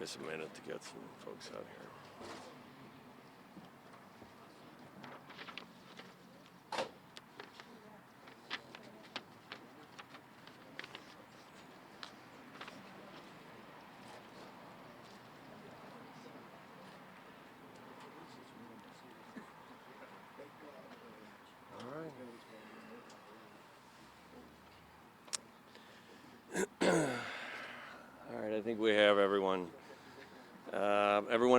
Give us a minute to get some folks out here. All right, I think we have everyone.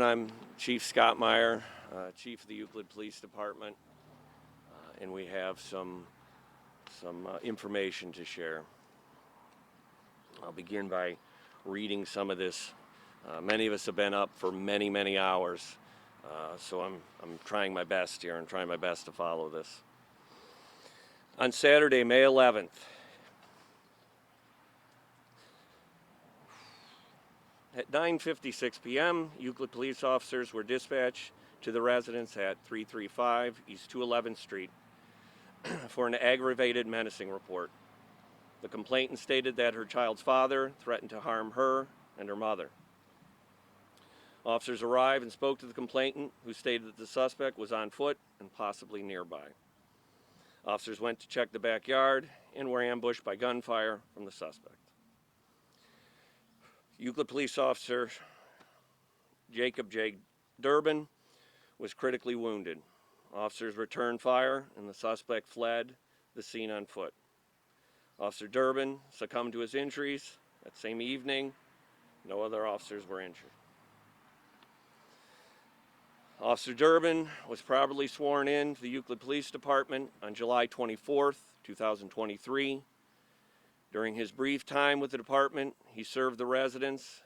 I'm Chief Scott Meyer, Chief of the Euclid Police Department, and we have some information to share. I'll begin by reading some of this. Many of us have been up for many hours, so I'm trying my best here and trying my best to follow this. On Saturday, May 11th, at 9:56 p.m., Euclid police officers were dispatched to the residence at 335 East 211th Street for an aggravated menacing report. The complainant stated that her child's father threatened to harm her and her mother. Officers arrived and spoke to the complainant, who stated that the suspect was on foot and possibly nearby. Officers went to check the backyard and were ambushed by gunfire from the suspect. Euclid police officer Jacob Derbin was critically wounded. Officers returned fire and the suspect fled the scene on foot. Officer Derbin succumbed to his injuries that same evening. No other officers were injured. Officer Derbin was properly sworn in to the Euclid Police Department on July 24th, 2023. During his brief time with the department, he served the residents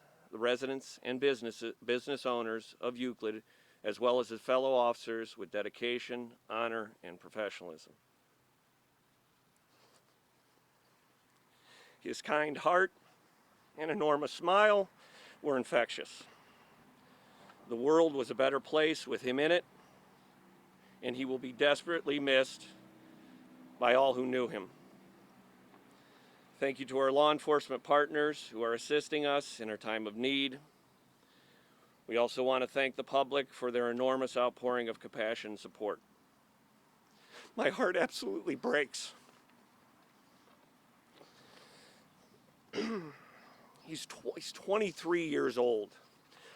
and business owners of Euclid, as well as his fellow officers, with dedication, honor, and professionalism. His kind heart and enormous smile were infectious. The world was a better place with him in it, and he will be desperately missed by all who knew him. Thank you to our law enforcement partners who are assisting us in our time of need. We also want to thank the public for their enormous outpouring of compassion and support. My heart absolutely breaks. He's 23 years old.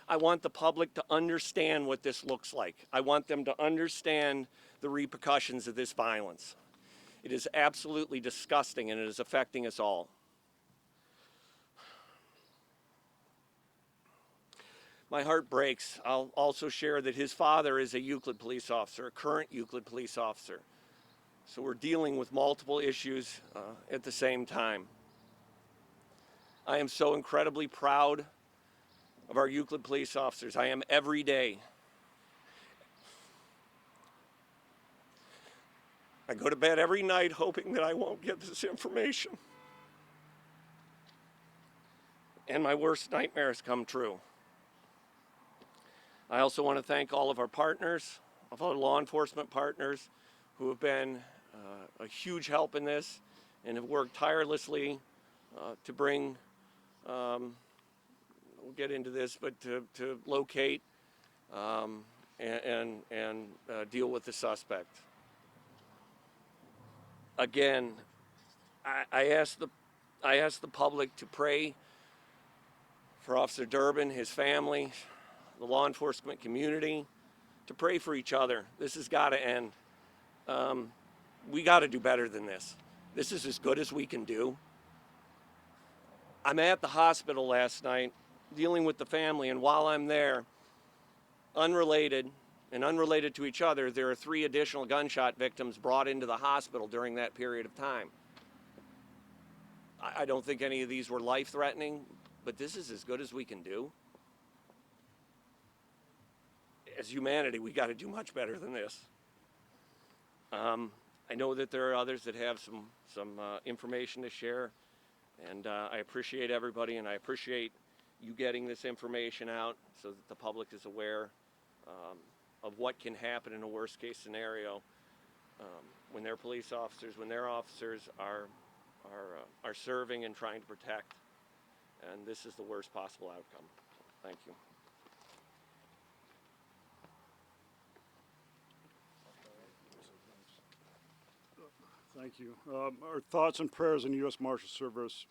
I want the public to understand what this looks like. I want them to understand the repercussions of this violence. It is absolutely disgusting, and it is affecting us all. My heart breaks. I'll also share that his father is a Euclid police officer, a current Euclid police officer. So we're dealing with multiple issues at the same time. I am so incredibly proud of our Euclid police officers. I am every day. I go to bed every night hoping that I won't get this information. And my worst nightmares come true. I also want to thank all of our partners, of our law enforcement partners, who have been a huge help in this and have worked tirelessly to bring, we'll get into this, but to locate and deal with the suspect. Again, I ask the public to pray for Officer Derbin, his family, the law enforcement community, to pray for each other. This has got to end. We got to do better than this. This is as good as we can do. I'm at the hospital last night dealing with the family, and while I'm there, unrelated to each other, there are 3 additional gunshot victims brought into the hospital during that period of time. I don't think any of these were life-threatening, but this is as good as we can do. As humanity, we got to do much better than this. I know that there are others that have some information to share, and I appreciate everybody, and I appreciate you getting this information out so that the public is aware of what can happen in a worst-case scenario when their police officers, when their officers are serving and trying to protect, and this is the worst possible outcome. Thank you. Thank you. Our thoughts and prayers in the U.S. Marshal Service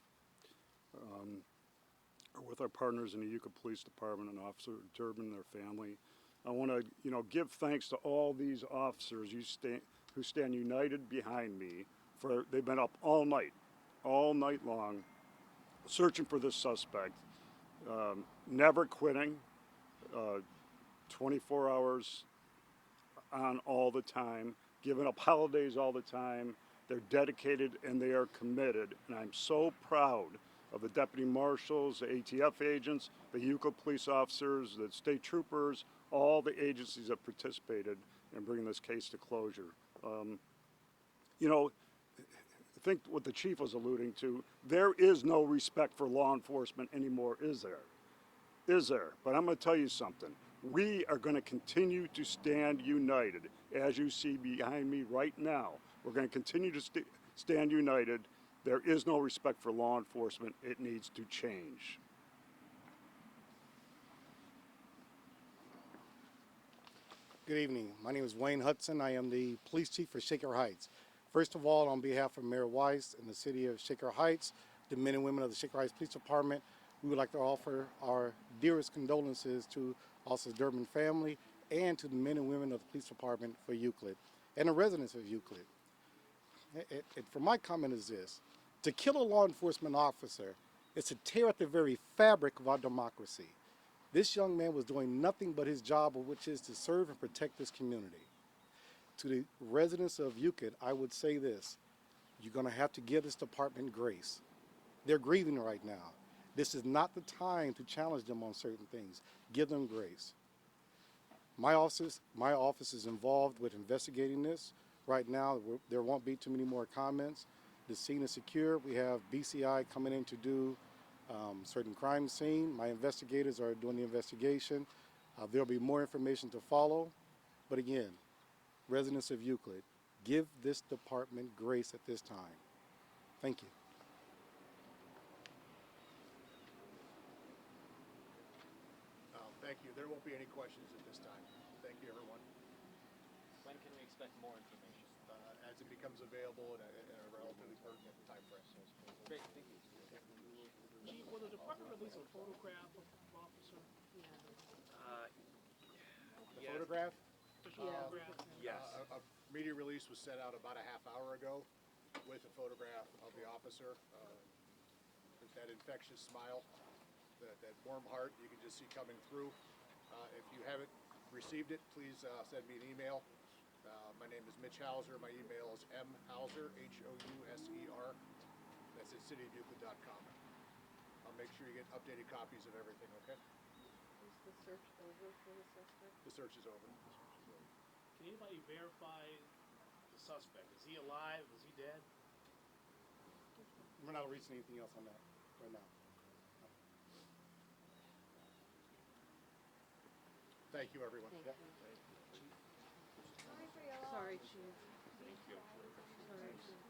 are with our partners in the Euclid Police Department and Officer Derbin and their family. I want to, give thanks to all these officers who stand united behind me. They've been up all night long, searching for this suspect, never quitting, 24 hours on all the time, giving up holidays all the time. They're dedicated and they are committed, and I'm so proud of the deputy marshals, the ATF agents, the Euclid police officers, the state troopers, all the agencies that participated in bringing this case to closure. I think what the chief was alluding to, there is no respect for law enforcement anymore, is there? Is there? But I'm going to tell you something. We are going to continue to stand united, as you see behind me right now. We're going to continue to stand united. There is no respect for law enforcement. It needs to change. Good evening. My name is Wayne Hudson. I am the police chief for Shaker Heights. First of all, on behalf of Mayor Weiss and the city of Shaker Heights, the men and women of the Shaker Heights Police Department, we would like to offer our dearest condolences to Officer Derbin family and to the men and women of the police department for Euclid and the residents of Euclid. For my comment is this: to kill a law enforcement officer is to tear at the very fabric of our democracy. This young man was doing nothing but his job, which is to serve and protect this community. To the residents of Euclid, I would say this: you're going to have to give this department grace. They're grieving right now. This is not the time to challenge them on certain things. Give them grace. My office is involved with investigating this. Right now, there won't be too many more comments. The scene is secure. We have BCI coming in to do certain crime scene. My investigators are doing the investigation. There'll be more information to follow. But again, residents of Euclid, give this department grace at this time. Thank you. Thank you. There won't be any questions at this time. Thank you, everyone. When can we expect more information? As it becomes available in a relatively pertinent time frame. Great, thank you. Chief, will the department release a photograph of officer? The photograph? Official photograph? Yes. A media release was sent out about a half hour ago with a photograph of the officer. With that infectious smile, that warm heart you can just see coming through. If you haven't received it, please send me an email. My name is Mitch Hauser. My email is mhauser, Houser. That's at cityofeuclid.com. I'll make sure you get updated copies of everything, okay? Is the search over for the suspect? The search is over. Can anybody verify the suspect? Is he alive? Is he dead? We're not releasing anything else on that right now. Thank you, everyone. Thank you. Sorry, Chief. Thank you. Sorry, Chief.